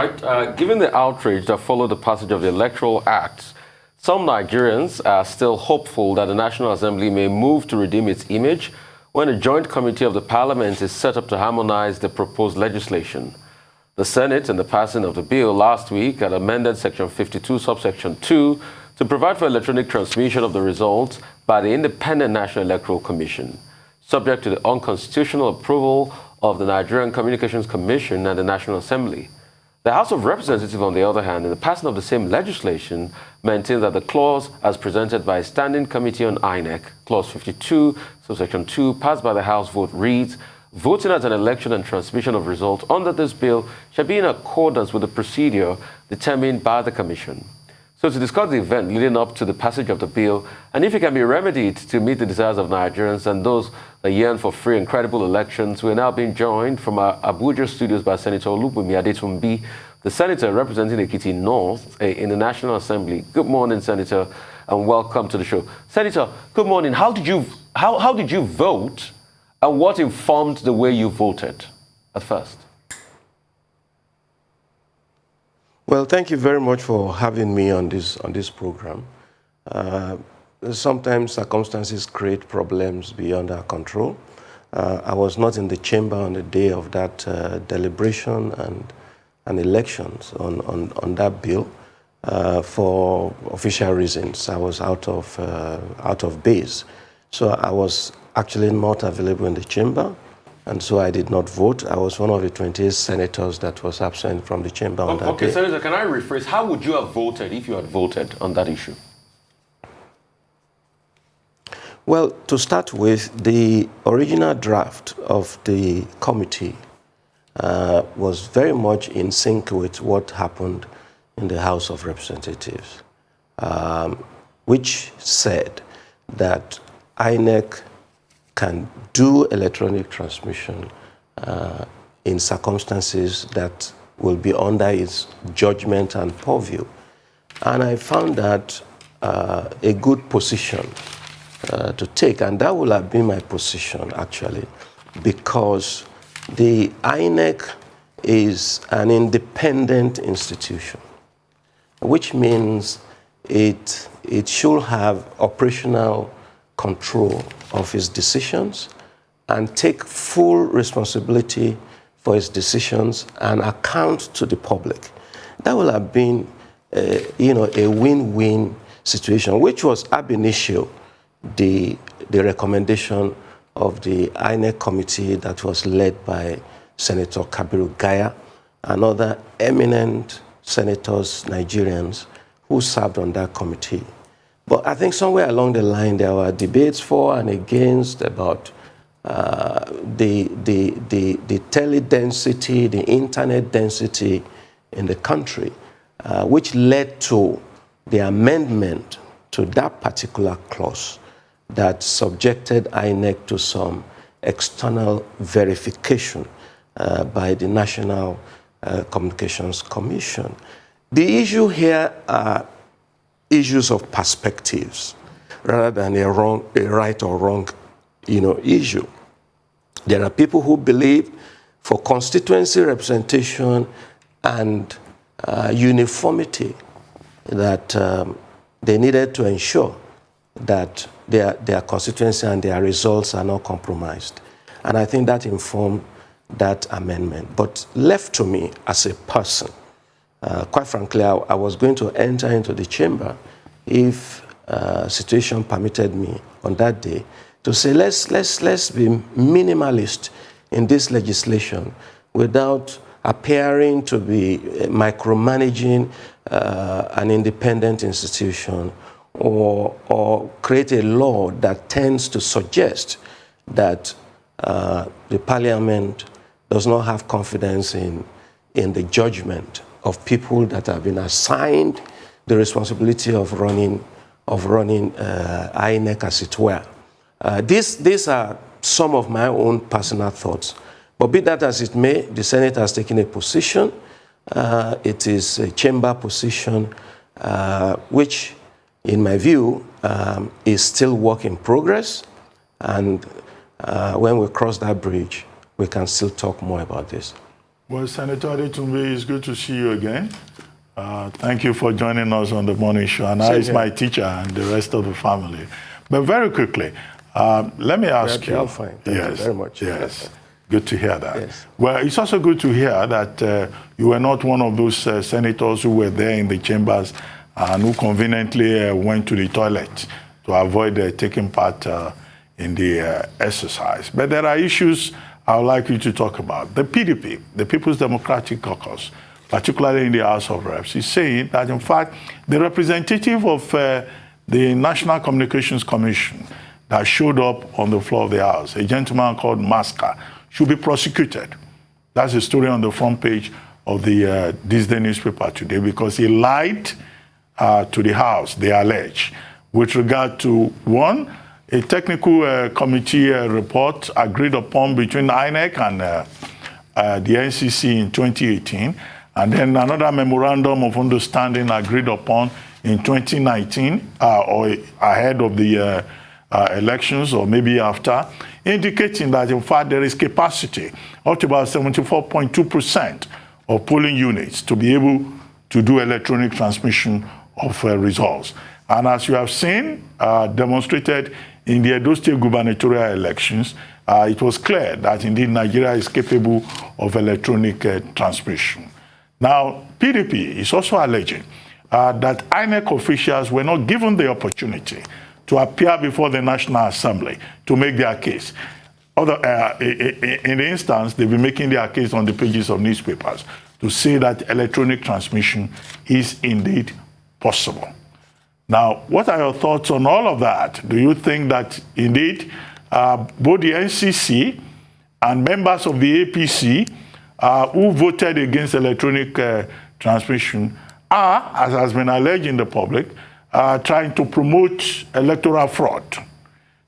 right. Given the outrage that followed the passage of the Electoral Act, some Nigerians are still hopeful that the National Assembly may move to redeem its image when a joint committee of the Parliament is set up to harmonize the proposed legislation. The Senate, in the passing of the bill last week, had amended Section 52, subsection 2, to provide for electronic transmission of the results by the Independent National Electoral Commission, subject to the unconstitutional approval of the Nigerian Communications Commission and the National Assembly. The House of Representatives, on the other hand, in the passing of the same legislation, maintains that the clause as presented by a standing committee on INEC, Clause 52, subsection 2, passed by the House vote reads, voting at an election and transmission of results under this bill shall be in accordance with the procedure determined by the Commission. So to discuss the event leading up to the passage of the bill and if it can be remedied to meet the desires of Nigerians and those that yearn for free and credible elections, we are now being joined from our Abuja studios by Senator Olubunmi Adetunmbi, the senator representing Ekiti North in the National Assembly. Good morning, Senator, and welcome to the show. Senator, good morning. How did you vote, and what informed the way you voted at first? Well, thank you very much for having me on this program. Sometimes circumstances create problems beyond our control. I was not in the chamber on the day of that deliberation and elections on that bill for official reasons. I was out of base, so I was actually not available in the chamber. And so I did not vote. I was one of the 28 senators that was absent from the chamber on that day. Okay, Senator, can I rephrase? How would you have voted if you had voted on that issue? Well, to start with, the original draft of the committee was very much in sync with what happened in the House of Representatives, which said that INEC can do electronic transmission in circumstances that will be under its judgment and purview. And I found that a good position to take, and that will have been my position actually, because the INEC is an independent institution, which means it should have operational control of its decisions and take full responsibility for its decisions and account to the public. That will have been, a win-win situation, which was ab initio the recommendation of the INEC committee that was led by Senator Kabiru Gaya and other eminent senators, Nigerians, who served on that committee. But I think somewhere along the line there were debates for and against about the tele-density, the internet density in the country, which led to the amendment to that particular clause that subjected INEC to some external verification by the National Communications Commission. The issue here are issues of perspectives rather than a right or wrong issue. There are people who believe for constituency representation and uniformity that they needed to ensure that their constituency and their results are not compromised. And I think that informed that amendment. But left to me as a person, quite frankly, I was going to enter into the chamber if situation permitted me on that day to say let's be minimalist in this legislation without appearing to be micromanaging an independent institution or create a law that tends to suggest that the parliament does not have confidence in the judgment of people that have been assigned the responsibility of running INEC, as it were. These are some of my own personal thoughts. But be that as it may, the Senate has taken a position. It is a chamber position, which, in my view, is still work in progress. And when we cross that bridge, we can still talk more about this. Well, Senator Adetunmbi, it's good to see you again. Thank you for joining us on the morning show. And I is my teacher and the rest of the family. But very quickly, let me ask you. Fine. Thank you very much. Yes. Good to hear that. Yes. Well, it's also good to hear that you were not one of those senators who were there in the chambers and who conveniently went to the toilet to avoid taking part in the exercise. But there are issues I would like you to talk about. The PDP, the People's Democratic Caucus, particularly in the House of Reps, is saying that, in fact, the representative of the National Communications Commission that showed up on the floor of the House, a gentleman called Maska, should be prosecuted. That's the story on the front page of the this day newspaper today, because he lied to the House, they allege, with regard to, one, a technical committee report agreed upon between INEC and the NCC in 2018, and then another memorandum of understanding agreed upon in 2019, or ahead of the elections, or maybe after, indicating that, in fact, there is capacity up to about 74.2% of polling units to be able to do electronic transmission of results. And as you have seen, demonstrated in the Edo State gubernatorial elections, it was clear that indeed Nigeria is capable of electronic transmission. Now, PDP is also alleging that INEC officials were not given the opportunity to appear before the National Assembly to make their case. In the instance, they've been making their case on the pages of newspapers to say that electronic transmission is indeed possible. Now, what are your thoughts on all of that? Do you think that indeed both the NCC and members of the APC who voted against electronic transmission are, as has been alleged in the public, trying to promote electoral fraud?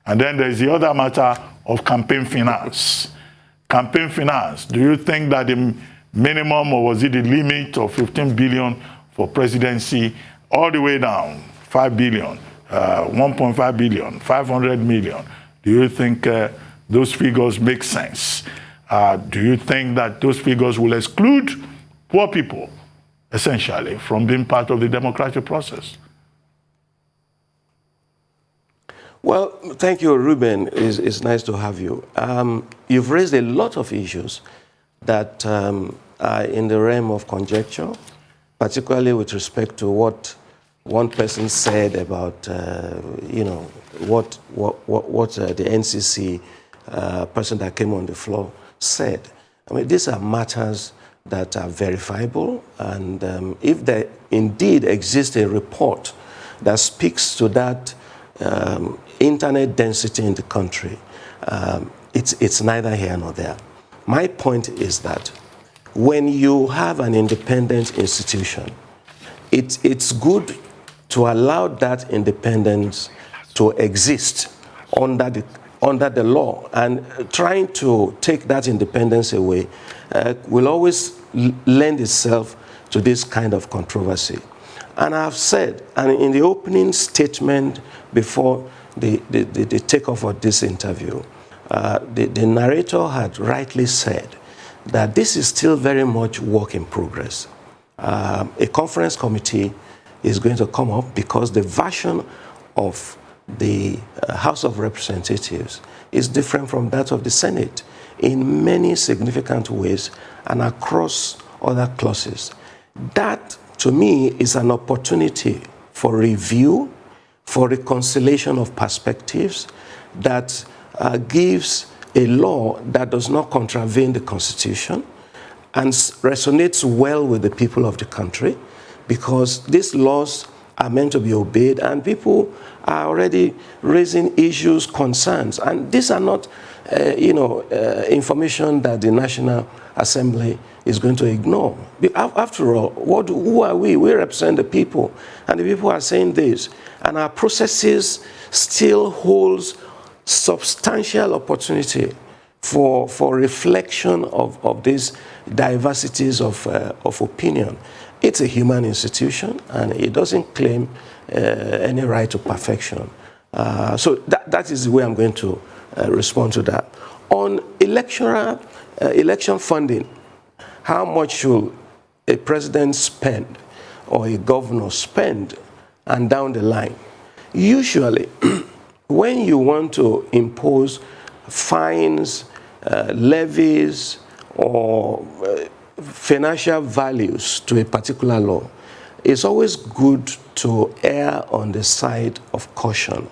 And then there's the other matter of campaign finance. Campaign finance, do you think that the minimum, or was it the limit of 15 billion for presidency, all the way down, 5 billion, 1.5 billion, 500 million, do you think those figures make sense? Do you think that those figures will exclude poor people, essentially, from being part of the democratic process? Well, thank you, Ruben. It's nice to have you. You've raised a lot of issues that are in the realm of conjecture, particularly with respect to what one person said about, what the NCC person that came on the floor said. I mean, these are matters that are verifiable, and if there indeed exists a report that speaks to that internet density in the country, it's neither here nor there. My point is that when you have an independent institution, it's good to allow that independence to exist under the law, and trying to take that independence away will always lend itself to this kind of controversy. And I've said, and in the opening statement before the takeoff of this interview, the narrator had rightly said that this is still very much work in progress. A conference committee is going to come up because the version of the House of Representatives is different from that of the Senate in many significant ways and across other clauses. That, to me, is an opportunity for review, for reconciliation of perspectives, that gives a law that does not contravene the Constitution and resonates well with the people of the country, because these laws are meant to be obeyed, and people are already raising issues, concerns, and these are not, information that the National Assembly is going to ignore. After all, who are we? We represent the people, and the people are saying this, and our processes still holds substantial opportunity for reflection of these diversities of opinion. It's a human institution, and it doesn't claim any right to perfection. So that is the way I'm going to respond to that. On election funding, how much should a president spend or a governor spend, and down the line. Usually, when you want to impose fines, levies, or financial values to a particular law, it's always good to err on the side of caution,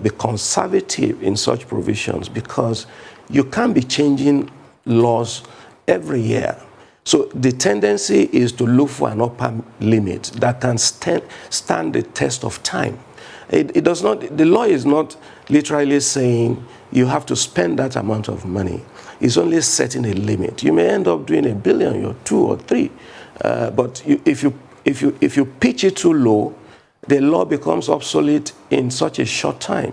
be conservative in such provisions, because you can't be changing laws every year. So the tendency is to look for an upper limit that can stand the test of time. It does not, the law is not literally saying you have to spend that amount of money. It's only setting a limit. You may end up doing $1 billion or 2 or 3, but if you pitch it too low, the law becomes obsolete in such a short time.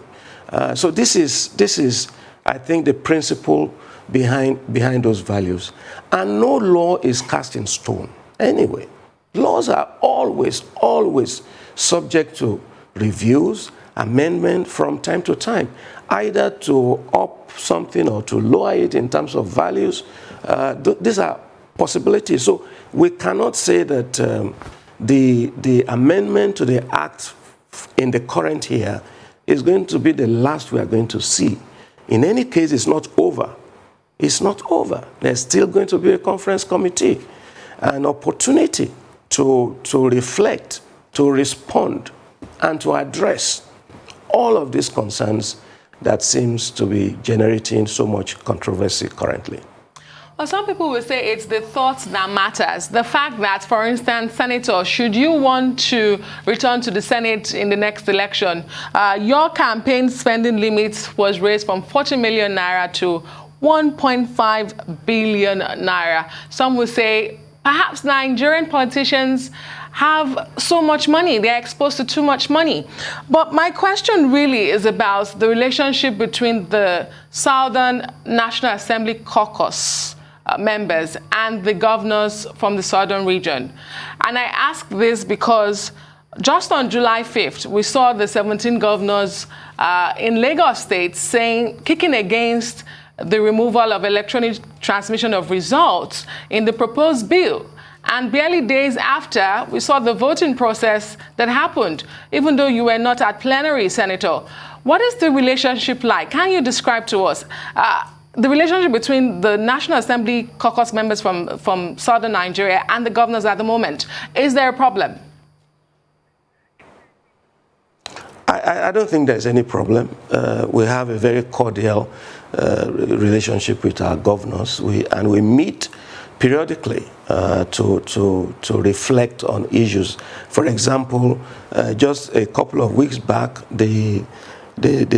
So this is, I think, the principle behind those values. And no law is cast in stone. Anyway, laws are always subject to reviews, amendment from time to time, either to up something or to lower it in terms of values. These are possibilities. So we cannot say that the amendment to the Act in the current year is going to be the last we are going to see. In any case, it's not over. It's not over. There's still going to be a conference committee, an opportunity to reflect, to respond, and to address all of these concerns that seems to be generating so much controversy currently. Well, some people will say it's the thought that matters. The fact that, for instance, Senator, should you want to return to the Senate in the next election, your campaign spending limit was raised from 40 million naira to 1.5 billion naira. Some will say perhaps Nigerian politicians have so much money, they're exposed to too much money. But my question really is about the relationship between the Southern National Assembly caucus members and the governors from the southern region. And I ask this because just on July 5th, we saw the 17 governors in Lagos State kicking against the removal of electronic transmission of results in the proposed bill. And barely days after, we saw the voting process that happened, even though you were not at plenary, Senator. What is the relationship like? Can you describe to us the relationship between the National Assembly caucus members from southern Nigeria and the governors at the moment? Is there a problem? I don't think there's any problem. We have a very cordial relationship with our governors, and we meet periodically to reflect on issues. For example, just a couple of weeks back, the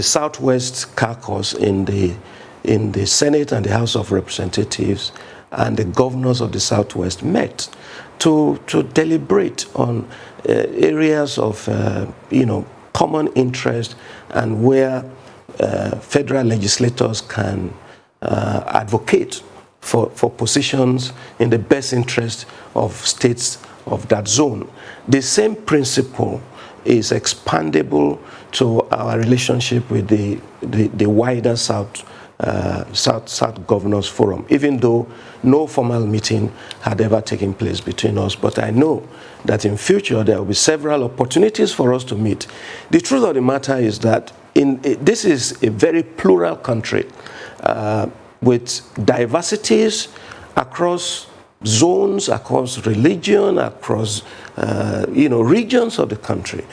Southwest caucus in the Senate and the House of Representatives and the governors of the Southwest met to deliberate on areas of common interest and where federal legislators can advocate for positions in the best interest of states of that zone. The same principle is expandable to our relationship with the wider South Governors Forum, even though no formal meeting had ever taken place between us. But I know that in future there will be several opportunities for us to meet. The truth of the matter is that this is a very plural country with diversities across zones, across religion, across regions of the country.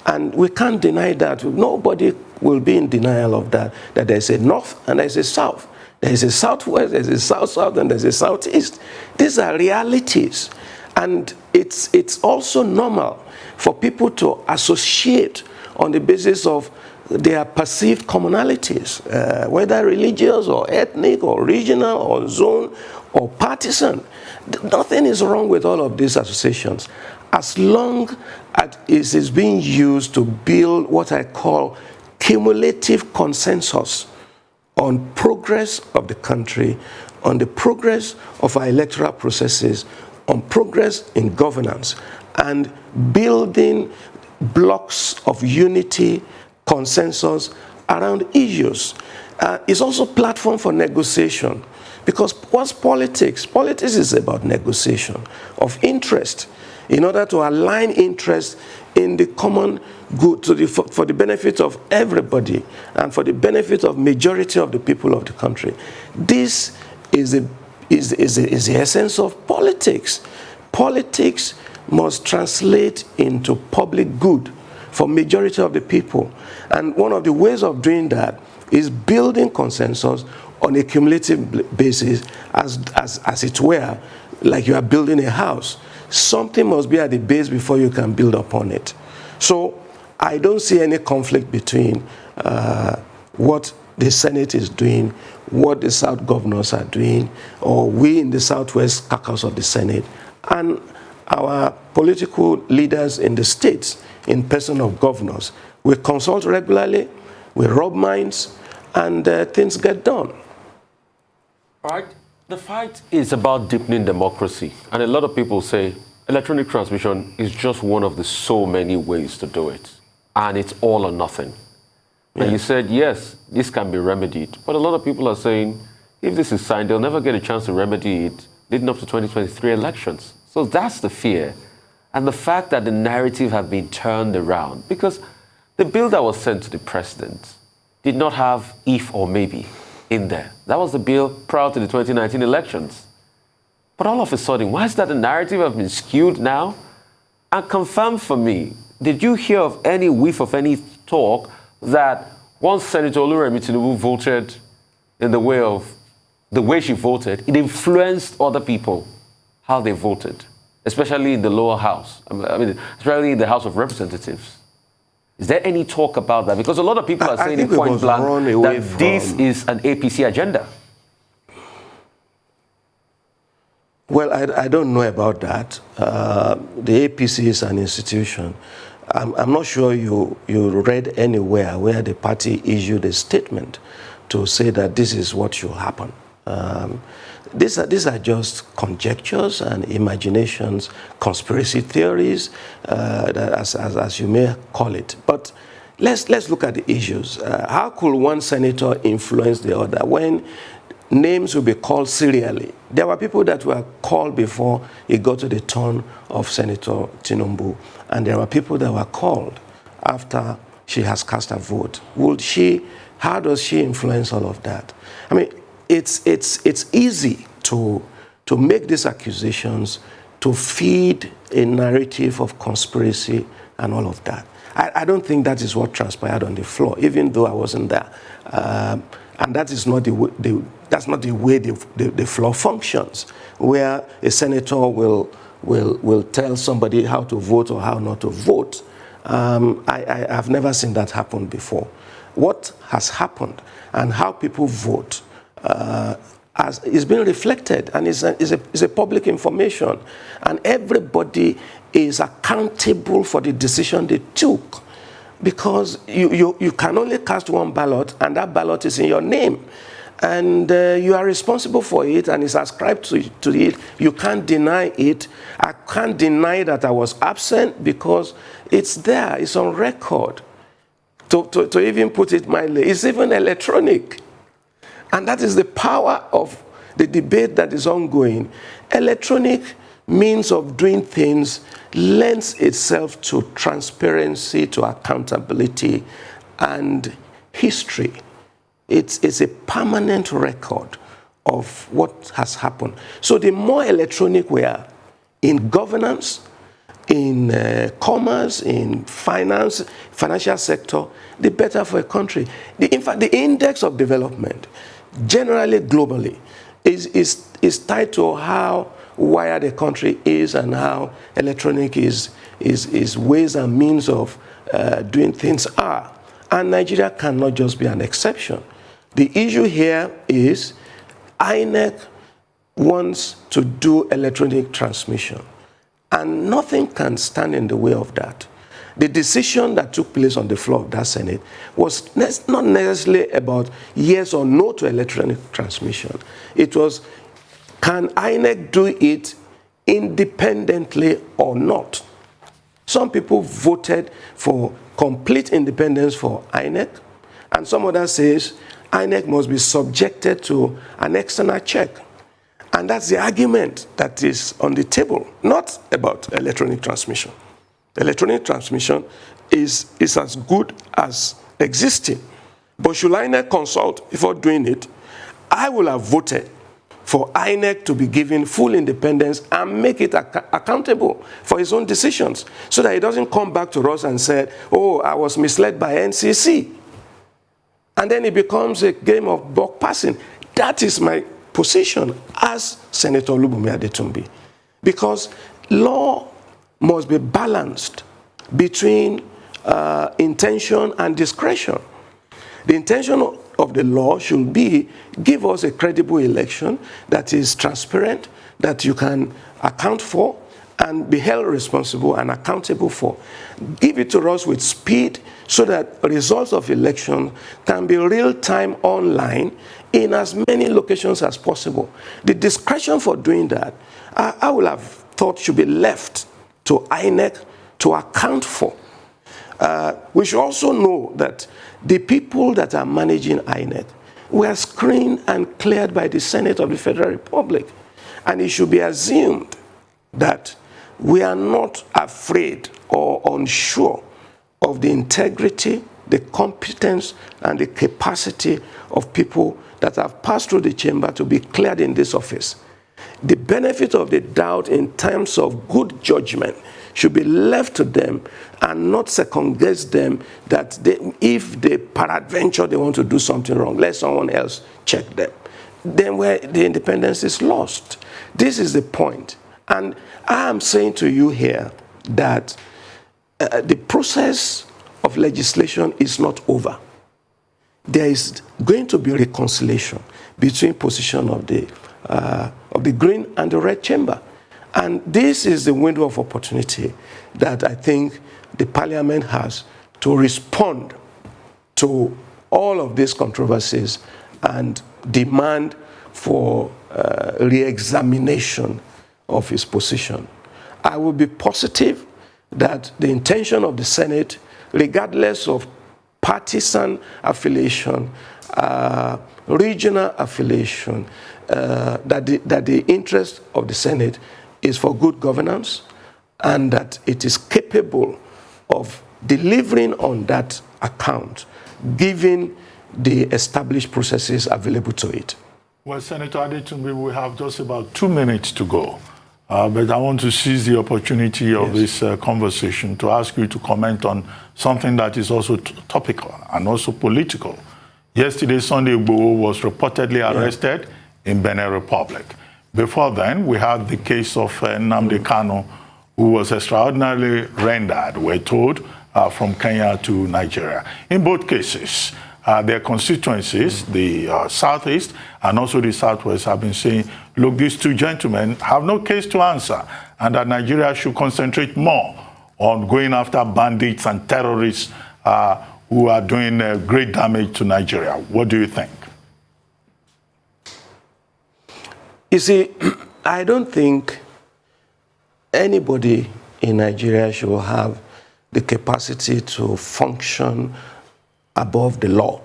And we can't deny that. Nobody will be in denial of that there's a north and there's a south. There's a southwest, there's a south-south, and there's a southeast. These are realities. And it's also normal for people to associate on the basis of their perceived commonalities, whether religious or ethnic or regional or zone or partisan. Nothing is wrong with all of these associations, as long as it is being used to build what I call cumulative consensus on progress of the country, on the progress of our electoral processes, on progress in governance, and building blocks of unity, consensus around issues. It's also a platform for negotiation. Because what's politics? Politics is about negotiation of interest in order to align interest in the common good for the benefit of everybody and for the benefit of majority of the people of the country. This is the essence of politics. Politics must translate into public good for majority of the people. And one of the ways of doing that is building consensus on a cumulative basis, as it were, like you are building a house. Something must be at the base before you can build upon it. So I don't see any conflict between what the Senate is doing, what the South governors are doing, or we in the Southwest caucus of the Senate, and our political leaders in the states, in person of governors. We consult regularly, we rub minds, and things get done. All right. The fight is about deepening democracy. And a lot of people say electronic transmission is just one of the so many ways to do it. And it's all or nothing. Yeah. And you said, yes, this can be remedied. But a lot of people are saying, if this is signed, they'll never get a chance to remedy it leading up to 2023 elections. So that's the fear. And the fact that the narrative have been turned around. Because the bill that was sent to the president did not have if or maybe in there. That was the bill prior to the 2019 elections. But all of a sudden, why is that the narrative have been skewed now? And confirm for me, did you hear of any whiff of any talk that once Senator Olubunmi Adetunmbi voted in the way she voted, it influenced other people, how they voted, especially in the lower house, especially in the House of Representatives? Is there any talk about that? Because a lot of people are saying in point blank that this is an APC agenda. Well, I don't know about that. The APC is an institution. I'm not sure you read anywhere where the party issued a statement to say that this is what should happen. These are just conjectures and imaginations, conspiracy theories, as you may call it. But let's look at the issues. How could one senator influence the other when names will be called serially? There were people that were called before it got to the turn of Senator Tinubu, and there were people that were called after she has cast a vote. How does she influence all of that? I mean, it's easy to make these accusations, to feed a narrative of conspiracy and all of that. I don't think that is what transpired on the floor, even though I wasn't there. And that is not the way the floor functions, where a senator will tell somebody how to vote or how not to vote. I've never seen that happen before. What has happened and how people vote is being reflected, and is a public information, and everybody is accountable for the decision they took, because you can only cast one ballot, and that ballot is in your name, and you are responsible for it, and it's ascribed to it. You can't deny it. I can't deny that I was absent because it's there, it's on record. To even put it mildly, it's even electronic. And that is the power of the debate that is ongoing. Electronic means of doing things lends itself to transparency, to accountability, and history. It's a permanent record of what has happened. So the more electronic we are in governance, in commerce, in financial sector, the better for a country. In fact, the index of development, generally globally, is tied to how wired a country is and how electronic is ways and means of doing things are. And Nigeria cannot just be an exception. The issue here is INEC wants to do electronic transmission, and nothing can stand in the way of that. The decision that took place on the floor of that Senate was not necessarily about yes or no to electronic transmission. It was, can INEC do it independently or not? Some people voted for complete independence for INEC, and some others says INEC must be subjected to an external check. And that's the argument that is on the table, not about electronic transmission. Electronic transmission is as good as existing. But should INEC consult before doing it? I will have voted for INEC to be given full independence and make it accountable for its own decisions so that it doesn't come back to us and say, oh, I was misled by NCC. And then it becomes a game of buck passing. That is my position as Senator Olubunmi Adetunmbi. Because law must be balanced between intention and discretion. The intention of the law should be give us a credible election that is transparent, that you can account for and be held responsible and accountable for. Give it to us with speed so that results of election can be real-time online in as many locations as possible. The discretion for doing that, I would have thought should be left to INEC to account for. We should also know that the people that are managing INEC were screened and cleared by the Senate of the Federal Republic. And it should be assumed that we are not afraid or unsure of the integrity, the competence, and the capacity of people that have passed through the chamber to be cleared in this office. The benefit of the doubt in terms of good judgment should be left to them and not second-guess them that if they peradventure they want to do something wrong, let someone else check them. Then where the independence is lost. This is the point. And I am saying to you here that the process of legislation is not over. There is going to be reconciliation between position of the green and the red chamber. And this is the window of opportunity that I think the parliament has to respond to all of these controversies and demand for re-examination of his position. I will be positive that the intention of the Senate, regardless of partisan affiliation, regional affiliation, that the interest of the Senate is for good governance and that it is capable of delivering on that account, given the established processes available to it. Well, Senator Adetunmbi, we have just about 2 minutes to go. But I want to seize the opportunity of this conversation to ask you to comment on something that is also topical and also political. Yesterday, Sunday Igboho was reportedly arrested in Benin Republic. Before then, we had the case of Nnamdi Kanu, who was extraordinarily rendered, we're told, from Kenya to Nigeria. In both cases, their constituencies, the Southeast and also the Southwest, have been saying, look, these two gentlemen have no case to answer, and that Nigeria should concentrate more on going after bandits and terrorists who are doing great damage to Nigeria. What do you think? You see, I don't think anybody in Nigeria should have the capacity to function above the law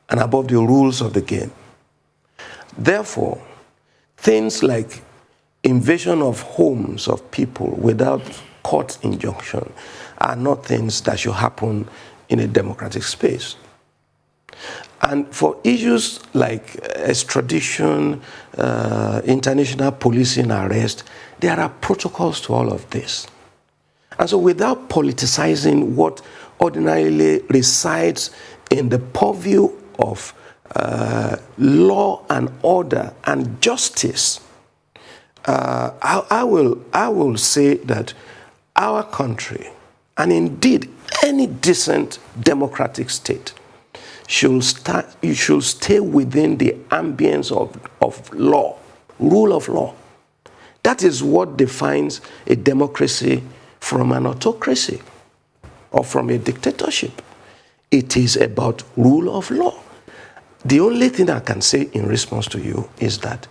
and above the rules of the game. Therefore, things like invasion of homes of people without court injunction are not things that should happen in a democratic space. And for issues like extradition, international policing arrest, there are protocols to all of this. And so without politicizing what ordinarily resides in the purview of law and order and justice, I will say that our country, and indeed any decent democratic state, should stay within the ambience of law, rule of law. That is what defines a democracy from an autocracy or from a dictatorship. It is about rule of law. The only thing I can say in response to you is that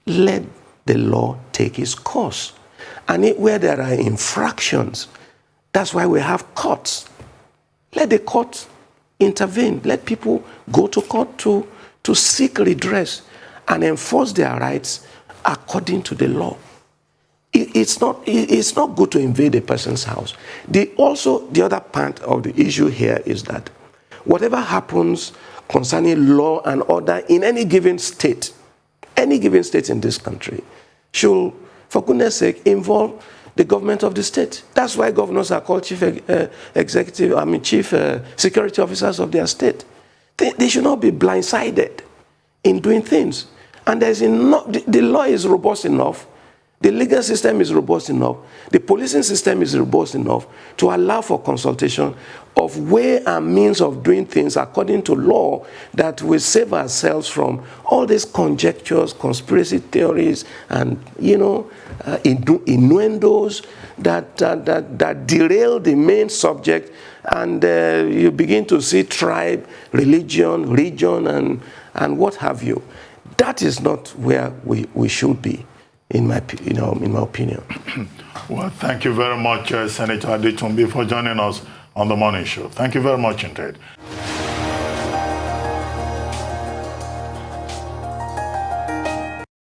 let the law take its course. And where there are infractions, that's why we have courts. Let the court intervene. Let people go to court to seek redress and enforce their rights according to the law. It's not good to invade a person's house. The other part of the issue here is that whatever happens concerning law and order in any given state in this country should, for goodness sake, involve the government of the state. That's why governors are called chief security officers of their state. They should not be blindsided in doing things. And the law is robust enough, the legal system is robust enough, the policing system is robust enough to allow for consultation of way and means of doing things according to law that will save ourselves from all these conjectures, conspiracy theories, and innuendos that derail the main subject, and you begin to see tribe, religion, region, and what have you. That is not where we should be, in my opinion. Well, thank you very much, Senator Adetunmbi, for joining us on the morning show. Thank you very much indeed.